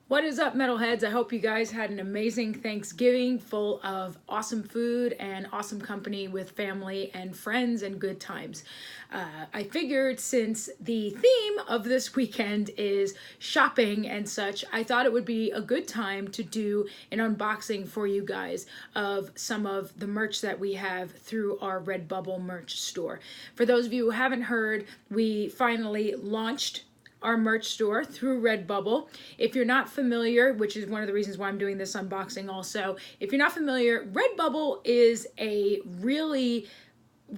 What is up, Metalheads? I hope you guys had an amazing Thanksgiving full of awesome food and awesome company with family and friends and good times. I figured since the theme of this weekend is shopping and such, I thought it would be a good time to do an unboxing for you guys of some of the merch that we have through our Redbubble merch store. For those of you who haven't heard, we finally launched our merch store through Redbubble. If you're not familiar, which is one of the reasons why I'm doing this unboxing also, if you're not familiar, Redbubble is a really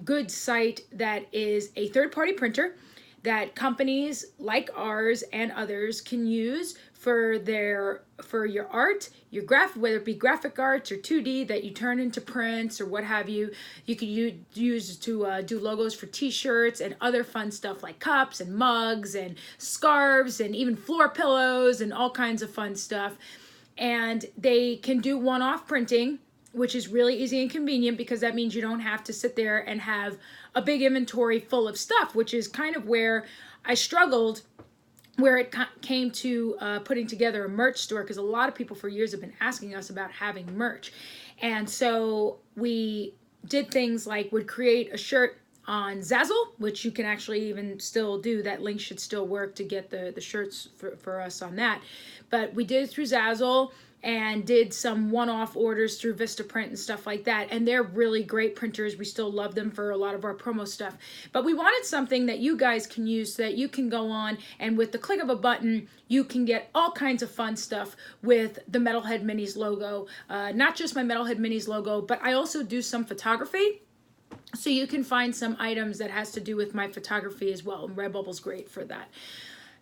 good site that is a third-party printer that companies like ours and others can use for your art, your whether it be graphic arts or 2D that you turn into prints or what have you. You can use to do logos for t-shirts and other fun stuff like cups and mugs and scarves and even floor pillows and all kinds of fun stuff. And they can do one-off printing, which is really easy and convenient because that means you don't have to sit there and have a big inventory full of stuff, which is kind of where I struggled where it came to putting together a merch store, because a lot of people for years have been asking us about having merch. And so we did things like would create a shirt on Zazzle, which you can actually even still do. That link should still work to get the shirts for us on that. But we did it through Zazzle and did some one-off orders through Vistaprint and stuff like that. And they're really great printers. We still love them for a lot of our promo stuff. But we wanted something that you guys can use so that you can go on and with the click of a button, you can get all kinds of fun stuff with the Metalhead Minis logo. Not just my Metalhead Minis logo, but I also do some photography. So you can find some items that has to do with my photography as well. And Redbubble's great for that.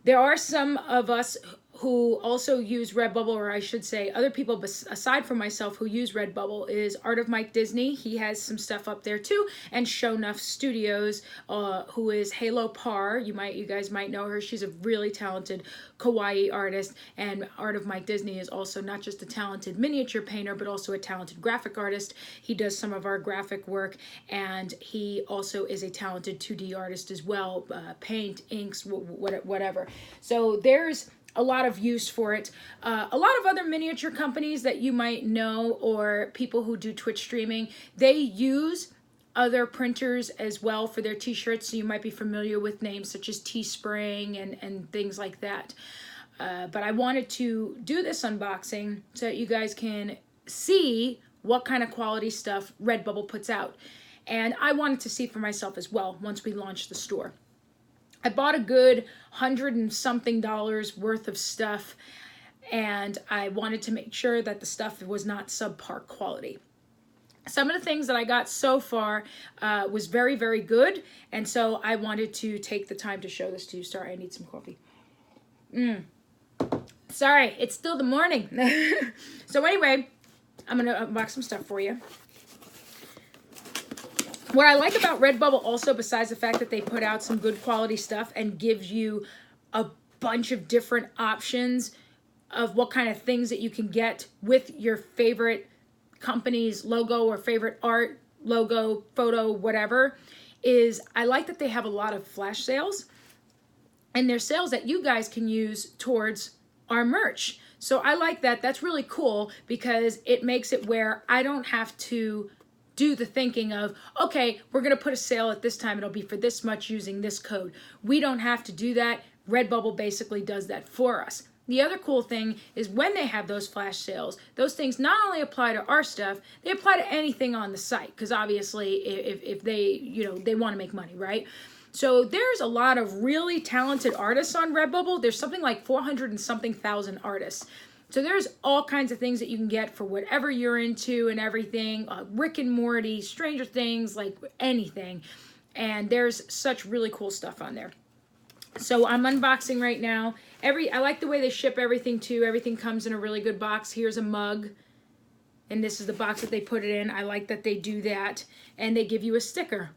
There are some of us who also use Redbubble, or I should say other people aside from myself who use Redbubble, is Art of Mike Disney. He has some stuff up there too. And Shonuff Studios, who is Halo Parr. You guys might know her. She's a really talented kawaii artist. And Art of Mike Disney is also not just a talented miniature painter, but also a talented graphic artist. He does some of our graphic work, and he also is a talented 2D artist as well, paint, inks, whatever. So there's a lot of use for it. A lot of other miniature companies that you might know, or people who do Twitch streaming, they use other printers as well for their t-shirts. So you might be familiar with names such as Teespring and things like that. But I wanted to do this unboxing so that you guys can see what kind of quality stuff Redbubble puts out. And I wanted to see for myself as well once we launch the store. I bought a good $100 and something worth of stuff, and I wanted to make sure that the stuff was not subpar quality. Some of the things that I got so far was very, very good, and so I wanted to take the time to show this to you. Sorry, I need some coffee. Sorry, it's still the morning. So anyway, I'm going to unbox some stuff for you. What I like about Redbubble also, besides the fact that they put out some good quality stuff and gives you a bunch of different options of what kind of things that you can get with your favorite company's logo or favorite art, logo, photo, whatever, is I like that they have a lot of flash sales. And they're sales that you guys can use towards our merch. So I like that. That's really cool because it makes it where I don't have to do the thinking of, okay, we're going to put a sale at this time. It'll be for this much using this code. We don't have to do that. Redbubble basically does that for us. The other cool thing is when they have those flash sales, those things not only apply to our stuff, they apply to anything on the site. Because obviously if they, they want to make money, right? So there's a lot of really talented artists on Redbubble. There's something like 400 and something thousand artists. So there's all kinds of things that you can get for whatever you're into and everything. Rick and Morty, Stranger Things, like anything. And there's such really cool stuff on there. So I'm unboxing right now. I like the way they ship everything too. Everything comes in a really good box. Here's a mug. And this is the box that they put it in. I like that they do that. And they give you a sticker.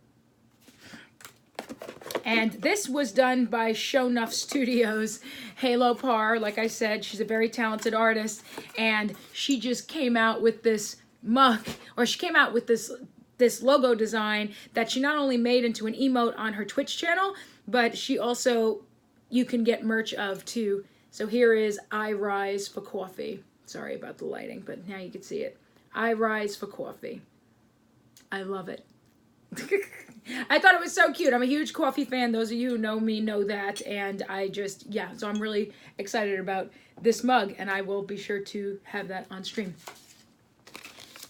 And this was done by Shonuff Studios. Halo Parr, like I said, she's a very talented artist, and she just came out with this mug, or she came out with this logo design that she not only made into an emote on her Twitch channel, but she also, you can get merch of too So here is I rise for coffee. Sorry about the lighting, but now you can see it. I rise for coffee. I love it. I thought it was so cute. I'm a huge coffee fan. Those of you who know me know that. And I just, yeah, so I'm really excited about this mug, and I will be sure to have that on stream.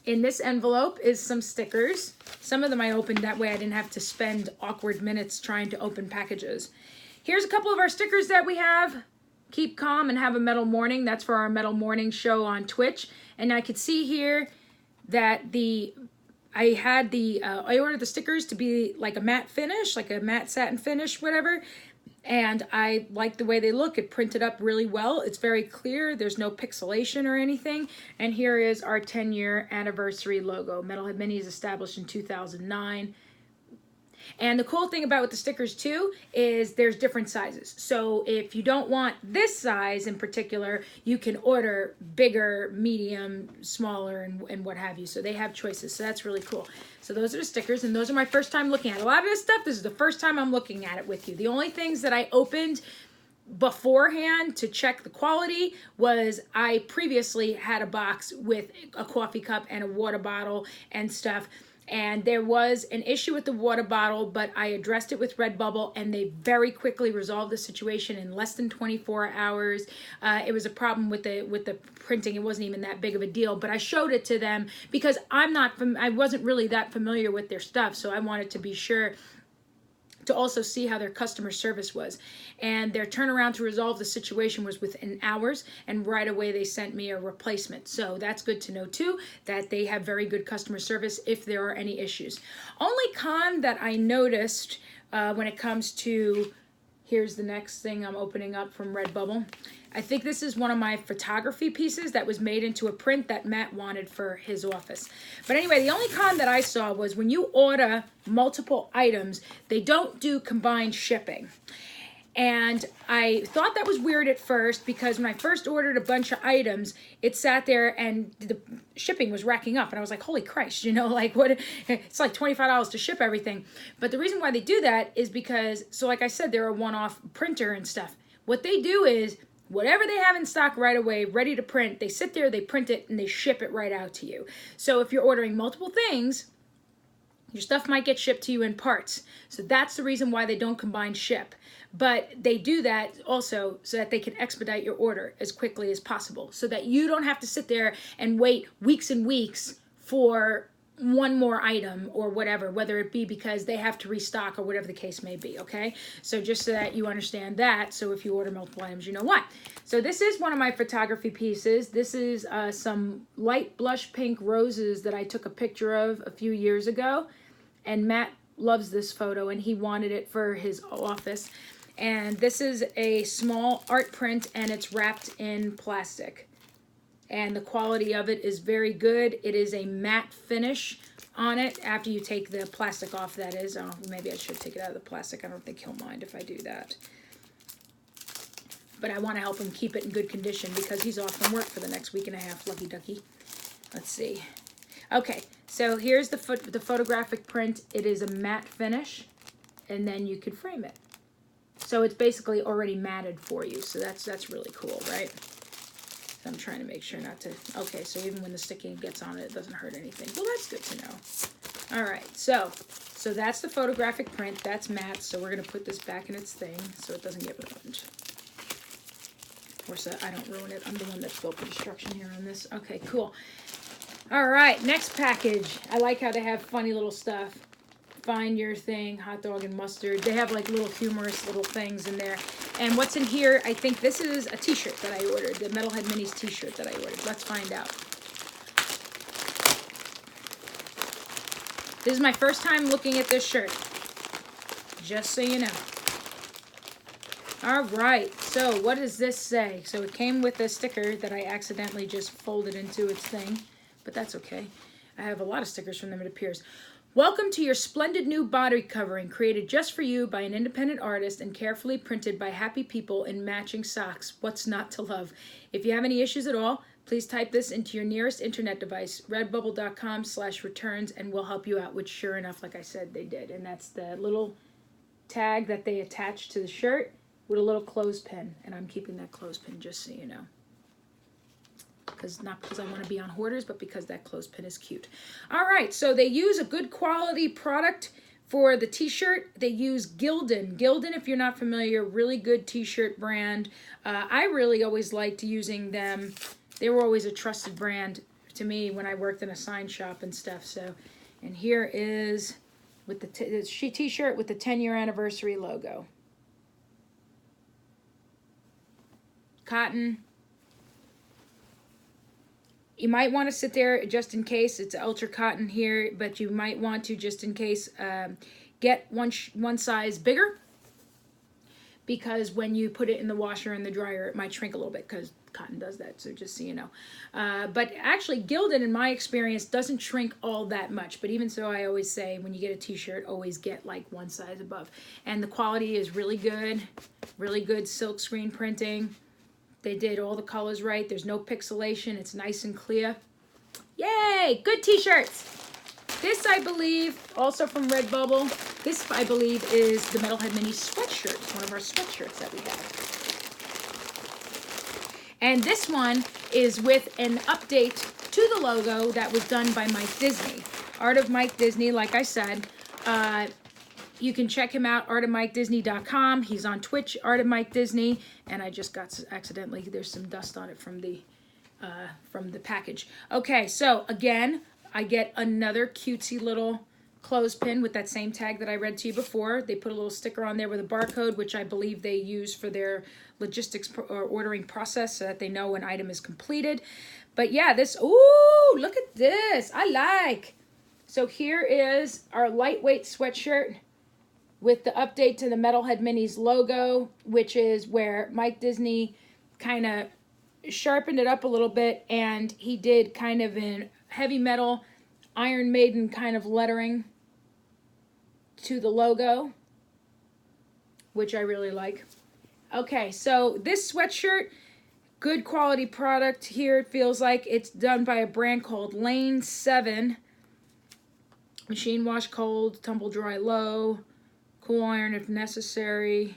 In this envelope is some stickers. Some of them I opened that way I didn't have to spend awkward minutes trying to open packages. Here's a couple of our stickers that we have. Keep calm and have a metal morning. That's for our metal morning show on Twitch. And I could see here that I ordered the stickers to be like a matte finish, like a matte satin finish, whatever. And I like the way they look. It printed up really well. It's very clear. There's no pixelation or anything. And here is our 10-year anniversary logo. Metalhead Mini is established in 2009. And the cool thing about with the stickers too is there's different sizes. So if you don't want this size in particular, you can order bigger, medium, smaller, and what have you. So they have choices. So that's really cool. So those are the stickers, and those are my first time looking at it. A lot of this stuff, this is the first time I'm looking at it with you. The only things that I opened beforehand to check the quality was I previously had a box with a coffee cup and a water bottle and stuff. And there was an issue with the water bottle, but I addressed it with Redbubble, and they very quickly resolved the situation in less than 24 hours. It was a problem with the printing. It wasn't even that big of a deal, but I showed it to them because I wasn't really that familiar with their stuff, so I wanted to be sure to also see how their customer service was. And their turnaround to resolve the situation was within hours, and right away they sent me a replacement. So that's good to know too, that they have very good customer service if there are any issues. Only con that I noticed when it comes to, here's the next thing I'm opening up from Redbubble. I think this is one of my photography pieces that was made into a print that Matt wanted for his office. But anyway, the only con that I saw was when you order multiple items, they don't do combined shipping. And I thought that was weird at first because when I first ordered a bunch of items, it sat there and the shipping was racking up. And I was like, holy Christ, you know, like what? It's like $25 to ship everything. But the reason why they do that is because, so like I said, they're a one-off printer and stuff. What they do is, whatever they have in stock right away, ready to print, they sit there, they print it, and they ship it right out to you. So if you're ordering multiple things, your stuff might get shipped to you in parts. So that's the reason why they don't combine ship. But they do that also so that they can expedite your order as quickly as possible, so that you don't have to sit there and wait weeks and weeks for one more item or whatever, whether it be because they have to restock or whatever the case may be, okay? So just so that you understand that, so if you order multiple items, you know what. So this is one of my photography pieces. This is some light blush pink roses that I took a picture of a few years ago, and Matt loves this photo and he wanted it for his office. And this is a small art print, and it's wrapped in plastic. And the quality of it is very good. It is a matte finish on it after you take the plastic off, that is. Oh, maybe I should take it out of the plastic. I don't think he'll mind if I do that. But I want to help him keep it in good condition because he's off from work for the next week and a half, lucky ducky. Let's see. Okay, so here's the photographic print. It is a matte finish, and then you could frame it. So it's basically already matted for you. So that's really cool, right? I'm trying to make sure not to, okay, so even when the sticking gets on it, it doesn't hurt anything. Well, that's good to know. All right, so that's the photographic print. That's matte, so we're going to put this back in its thing so it doesn't get ruined. Of course, I don't ruin it. I'm the one that's built the destruction here on this. Okay, cool. All right, next package. I like how they have funny little stuff. Find your thing, hot dog and mustard. They have like little humorous little things in there. And what's in here, I think this is a t-shirt that I ordered, the Metalhead Minis t-shirt that I ordered. Let's find out. This is my first time looking at this shirt, just so you know. All right, so what does this say? So it came with a sticker that I accidentally just folded into its thing, but that's okay. I have a lot of stickers from them, it appears. Welcome to your splendid new body covering, created just for you by an independent artist and carefully printed by happy people in matching socks. What's not to love? If you have any issues at all, please type this into your nearest internet device, redbubble.com/returns, and we'll help you out, which sure enough, like I said, they did. And that's the little tag that they attached to the shirt. with a little clothespin, and I'm keeping that clothespin just so you know. Not because I want to be on Hoarders, but because that clothespin is cute. All right, so they use a good quality product for the t-shirt. They use Gildan. Gildan, if you're not familiar, really good t-shirt brand. I really always liked using them. They were always a trusted brand to me when I worked in a sign shop and stuff. So, and here is with the t-shirt with the 10-year anniversary logo. Cotton. You might want to sit there just in case. It's ultra cotton here, but you might want to, just in case, get one size bigger, because when you put it in the washer and the dryer, it might shrink a little bit, because cotton does that, so just so you know. But actually, Gildan, in my experience, doesn't shrink all that much. But even so, I always say, when you get a t-shirt, always get like one size above. And the quality is really good silk screen printing. They did all the colors right. There's no pixelation. It's nice and clear. Yay! Good t-shirts. This, I believe, also from Redbubble. This, I believe, is the Metalhead Mini sweatshirt. It's one of our sweatshirts that we have. And this one is with an update to the logo that was done by Mike Disney. Art of Mike Disney, like I said. You can check him out, artofmikedisney.com. He's on Twitch, Art of Mike Disney. And I just got accidentally, there's some dust on it from the package. Okay, so again, I get another cutesy little clothespin with that same tag that I read to you before. They put a little sticker on there with a barcode, which I believe they use for their logistics or ordering process so that they know an item is completed. But yeah, this, ooh, look at this. I like. So here is our lightweight sweatshirt with the update to the Metalhead Minis logo, which is where Mike Disney kind of sharpened it up a little bit, and he did kind of in heavy metal Iron Maiden kind of lettering to the logo, which I really like. Okay, so this sweatshirt, good quality product here. It feels like it's done by a brand called Lane 7. Machine wash cold, tumble dry low. Cool iron if necessary.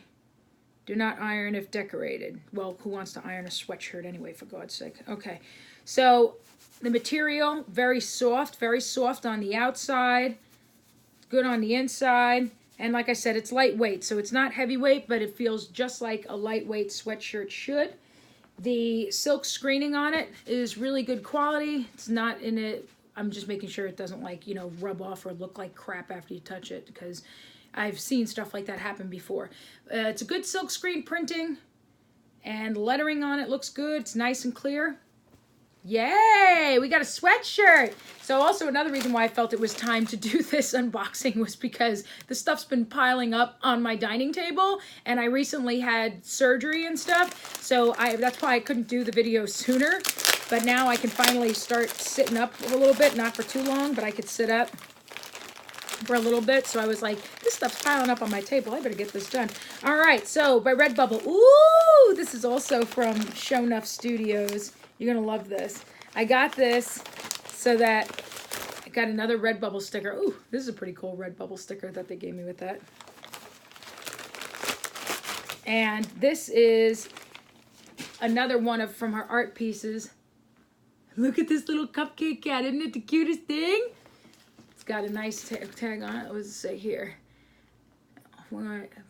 Do not iron if decorated. Well, who wants to iron a sweatshirt anyway, for God's sake? Okay, so the material, very soft on the outside, good on the inside. And like I said, it's lightweight, so it's not heavyweight, but it feels just like a lightweight sweatshirt should. The silk screening on it is really good quality. It's not in it. I'm just making sure it doesn't, like, you know, rub off or look like crap after you touch it, because I've seen stuff like that happen before. It's a good silk screen printing, and the lettering on it looks good. It's nice and clear. Yay! We got a sweatshirt! So also another reason why I felt it was time to do this unboxing was because the stuff's been piling up on my dining table, and I recently had surgery and stuff, so that's why I couldn't do the video sooner. But now I can finally start sitting up a little bit, not for too long, but I could sit up for a little bit. So I was like, this stuff's piling up on my table. I better get this done. All right, so by Redbubble. Ooh, this is also from Shonuff Studios. You're going to love this. I got this so that I got another Redbubble sticker. Ooh, this is a pretty cool Redbubble sticker that they gave me with that. And this is another one from her art pieces. Look at this little cupcake cat. Isn't it the cutest thing? It's got a nice tag on it. What does it say here?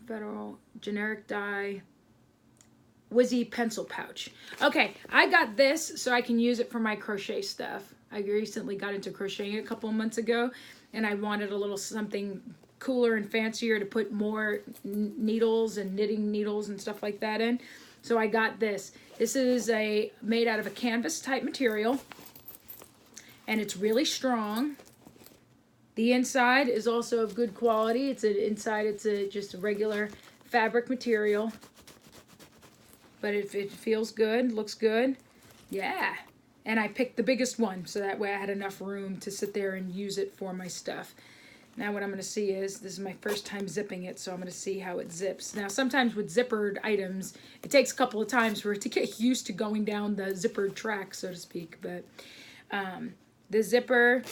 Federal generic dye. Wizzy pencil pouch. Okay, I got this so I can use it for my crochet stuff. I recently got into crocheting a couple of months ago, and I wanted a little something cooler and fancier to put more needles and knitting needles and stuff like that in. So I got this. This is made out of a canvas type material, and it's really strong. The inside is also of good quality. It's just a regular fabric material, but it feels good, looks good. Yeah. And I picked the biggest one, so that way I had enough room to sit there and use it for my stuff. Now what I'm going to see is, this is my first time zipping it, so I'm going to see how it zips. Now sometimes with zippered items, it takes a couple of times for it to get used to going down the zippered track, so to speak. But the zipper,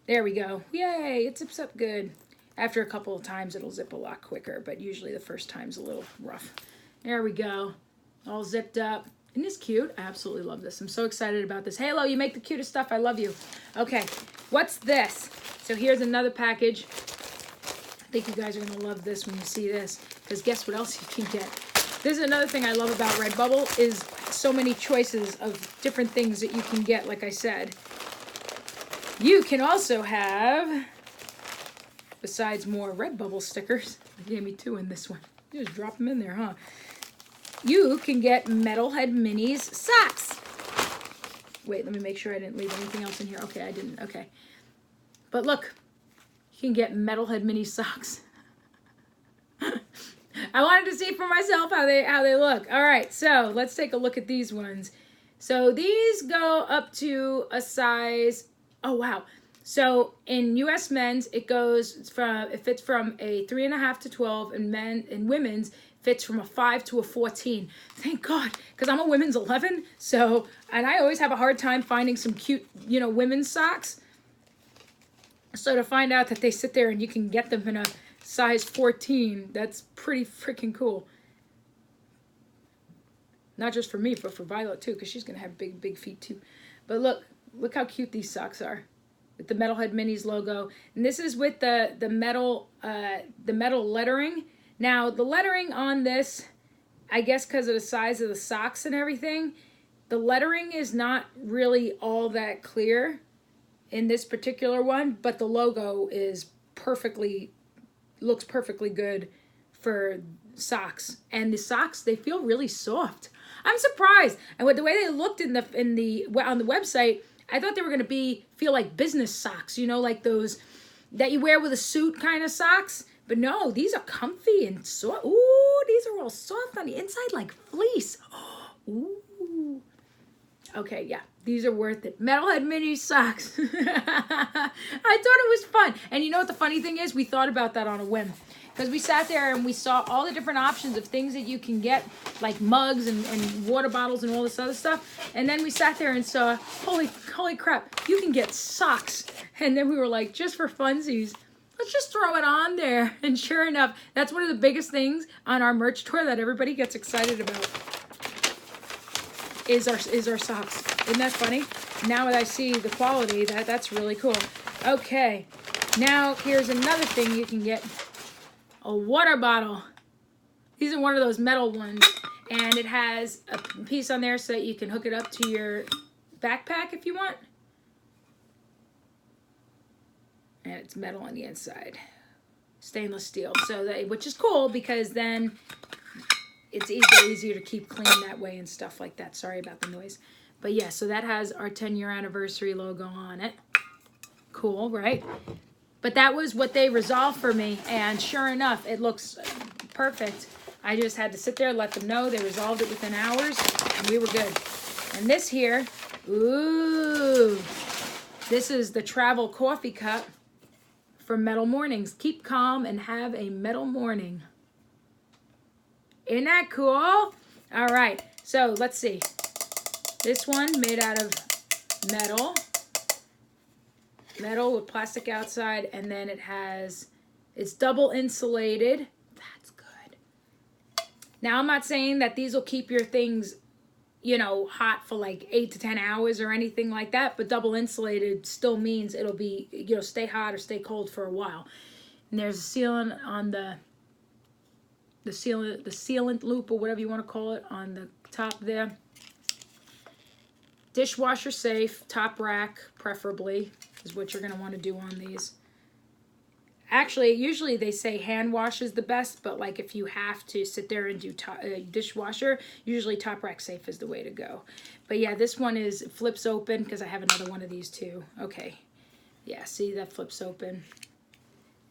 there we go. Yay, it zips up good. After a couple of times, it'll zip a lot quicker, but usually the first time's a little rough. There we go. All zipped up. Isn't this cute? I absolutely love this. I'm so excited about this. Halo, you make the cutest stuff. I love you. Okay, what's this? So here's another package. I think you guys are going to love this when you see this, because guess what else you can get? This is another thing I love about Redbubble is so many choices of different things that you can get, like I said. You can also have, besides more Redbubble stickers, they gave me 2 in this one. You just drop them in there, huh? You can get Metalhead Minis socks. Wait, let me make sure I didn't leave anything else in here. Okay, I didn't. Okay. But look, you can get Metalhead Mini socks. I wanted to see for myself how they look. All right, so let's take a look at these ones. So these go up to a size, oh wow. So in US men's, it fits from a 3.5 to 12, and women's fits from a 5 to a 14. Thank God, because I'm a women's 11. So, and I always have a hard time finding some cute, women's socks. So to find out that they sit there and you can get them in a size 14, that's pretty freaking cool. Not just for me, but for Violet too, because she's gonna have big, big feet too. But look how cute these socks are, with the Metalhead Minis logo. And this is with the metal lettering. Now the lettering on this, I guess because of the size of the socks and everything, the lettering is not really all that clear in this particular one, but the logo is looks perfectly good for socks. And the socks, they feel really soft. I'm surprised. And with the way they looked on the website, I thought they were going to feel like business socks, like those that you wear with a suit kind of socks. But no, these are comfy and soft. Ooh, these are all soft on the inside like fleece. Ooh. Okay, yeah, these are worth it. Metalhead Mini socks. I thought it was fun. And you know what the funny thing is? We thought about that on a whim. Because we sat there and we saw all the different options of things that you can get, like mugs and water bottles and all this other stuff. And then we sat there and saw, holy crap, you can get socks. And then we were like, just for funsies, let's just throw it on there. And sure enough, that's one of the biggest things on our merch tour that everybody gets excited about is our socks. Isn't that funny? Now that I see the quality, that's really cool. Okay, now here's another thing you can get. A water bottle. These are one of those metal ones, and it has a piece on there so that you can hook it up to your backpack if you want. And it's metal on the inside, stainless steel, which is cool because then it's easier to keep clean that way and stuff like that. Sorry about the noise, but yeah. So that has our 10-year anniversary logo on it. Cool, right? But that was what they resolved for me, and sure enough, it looks perfect. I just had to sit there, let them know. They resolved it within hours, and we were good. And this here, ooh, this is the travel coffee cup for metal mornings. Keep calm and have a metal morning. Isn't that cool? All right, so let's see. This one made out of metal with plastic outside, and then it's double insulated. That's good. Now, I'm not saying that these will keep your things, hot for like 8 to 10 hours or anything like that, but double insulated still means it'll be, stay hot or stay cold for a while. And there's a sealant on the sealant loop, or whatever you want to call it, on the top there. Dishwasher safe, top rack preferably is what you're going to want to do on these. Actually, usually they say hand wash is the best, but like if you have to sit there and do dishwasher, usually top rack safe is the way to go. But yeah, this one flips open because I have another one of these too. Okay. Yeah, see, that flips open.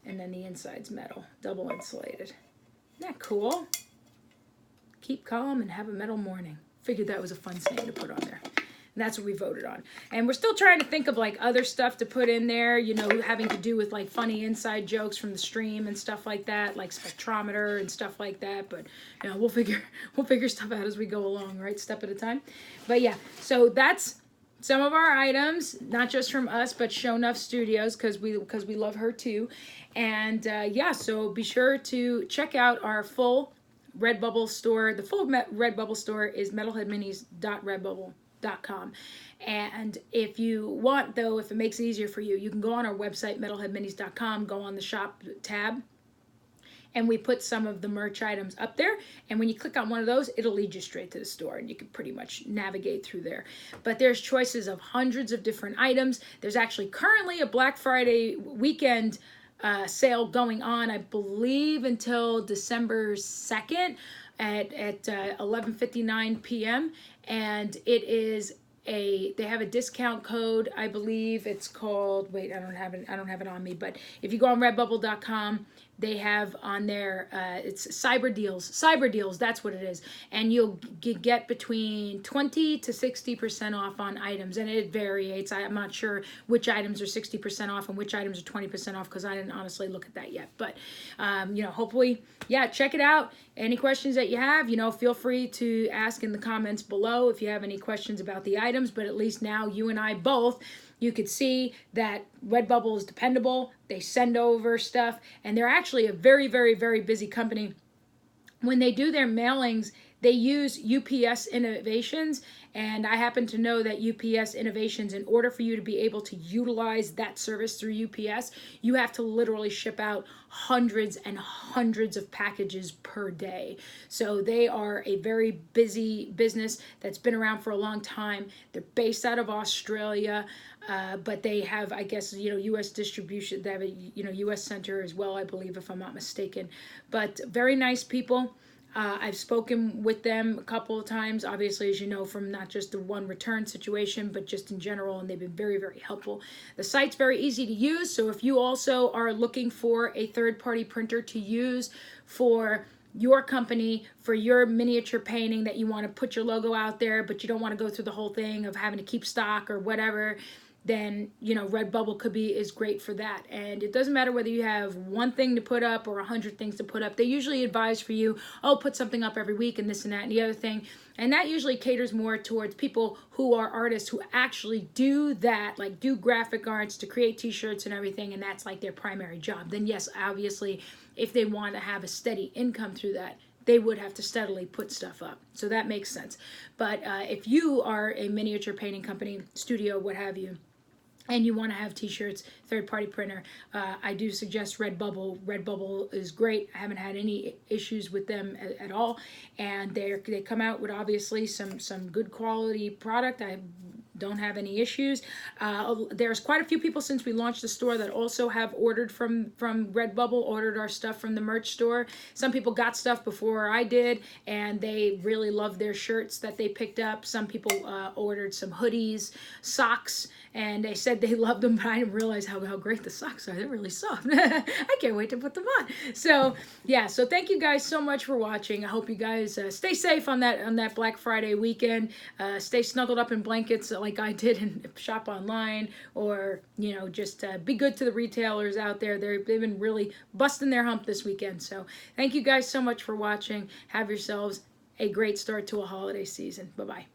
And then the inside's metal, double insulated. Isn't that cool? Keep calm and have a metal morning. Figured that was a fun saying to put on there. And that's what we voted on. And we're still trying to think of like other stuff to put in there, having to do with like funny inside jokes from the stream and stuff like that, like spectrometer and stuff like that. But we'll figure stuff out as we go along, right? Step at a time. But yeah, so that's some of our items, not just from us, but Shonuff Studios, because we love her too. And yeah, so be sure to check out our full Redbubble store, the full Redbubble store is metalheadminis.redbubble.com. And if you want, though, if it makes it easier for you, you can go on our website, metalheadminis.com, go on the shop tab, and we put some of the merch items up there. And when you click on one of those, it'll lead you straight to the store, and you can pretty much navigate through there. But there's choices of hundreds of different items. There's actually currently a Black Friday weekend sale going on, I believe, until December 2nd at 11:59 p.m. And it is they have a discount code. I believe it's called, wait, I don't have it on me, but if you go on redbubble.com, they have on there, it's cyber deals, that's what it is. And you'll get between 20 to 60% off on items, and it varies. I'm not sure which items are 60% off and which items are 20% off, because I didn't honestly look at that yet. But, hopefully, yeah, check it out. Any questions that you have, feel free to ask in the comments below if you have any questions about the items. But at least now you and I both, you could see that Redbubble is dependable. They send over stuff, and they're actually a very, very, very busy company. When they do their mailings, they use UPS Innovations, and I happen to know that UPS Innovations, in order for you to be able to utilize that service through UPS, you have to literally ship out hundreds and hundreds of packages per day. So they are a very busy business that's been around for a long time. They're based out of Australia, but they have, I guess, U.S. distribution. They have a, U.S. center as well, I believe, if I'm not mistaken. But very nice people. I've spoken with them a couple of times, obviously, as you know, from not just the one return situation, but just in general, and they've been very, very helpful. The site's very easy to use, so if you also are looking for a third-party printer to use for your company, for your miniature painting that you want to put your logo out there, but you don't want to go through the whole thing of having to keep stock or whatever, then, Redbubble is great for that. And it doesn't matter whether you have one thing to put up or 100 things to put up. They usually advise for you, put something up every week and this and that and the other thing. And that usually caters more towards people who are artists who actually do that, like do graphic arts to create t-shirts and everything, and that's like their primary job. Then yes, obviously, if they want to have a steady income through that, they would have to steadily put stuff up. So that makes sense. But if you are a miniature painting company, studio, what have you, and you want to have t-shirts, third-party printer, I do suggest Redbubble. Redbubble is great. I haven't had any issues with them at all, and they come out with obviously some good quality product. I don't have any issues. There's quite a few people since we launched the store that also have ordered from Redbubble, ordered our stuff from the merch store. Some people got stuff before I did, and they really loved their shirts that they picked up. Some people ordered some hoodies, socks, and they said they loved them, but I didn't realize how great the socks are. They're really soft. I can't wait to put them on. So yeah, so thank you guys so much for watching. I hope you guys stay safe on that Black Friday weekend. Stay snuggled up in blankets like I did and shop online, or just be good to the retailers out there. They've been really busting their hump this weekend. So thank you guys so much for watching. Have yourselves a great start to a holiday season. Bye-bye.